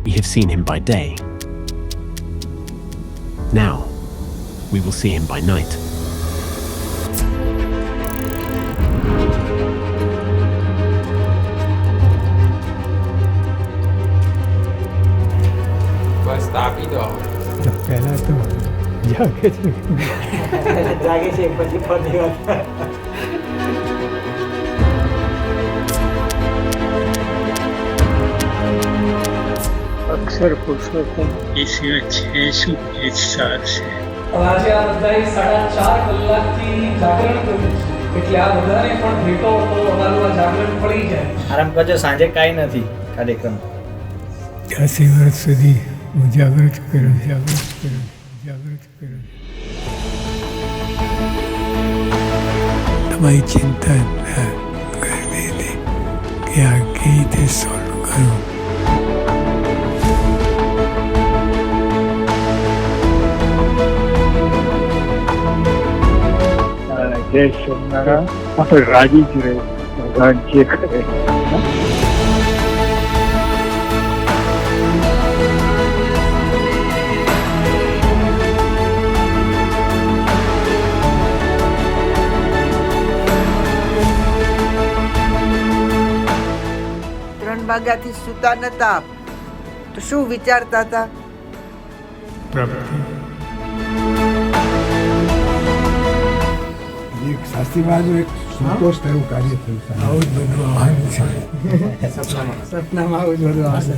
We have seen him by day. Now, we will see him by night. બસ તાપી દો પહેલા તો જાગે છે જાગે છે પછી ફરી વાત અક્ષર પુરુષોત્તમ એ સિવાય છે શું એ સાર છે આજે આ બધાએ 4.5 કલાકથી જાગરણ કર્યું છે એટલે આ બધાને પણ ભેટો તો અમારું આ જાગરણ પડી જાય. આરામ કરજો, સાંજે કાંઈ નથી કાર્યક્રમ. 80 વર્ષ સુધી હું જાગૃત કરું. તમારી ચિંતા ના કરવી હતી કે આ કેવી રીતે સોલ્વ કરું. જય સોમનારાયણ. આપણે રાજી જ રહે ભગવાન જે કરે. વાગ્યાથી સૂતા નતા તો શું વિચારતા હતા? પ્રભુ એક શાસ્ત્રીવાદનું એક સંતોષ થયું કાર્ય થયું. આવું જ બધું આવવાનું છે. સપનામાં આવું જ બધું આવશે.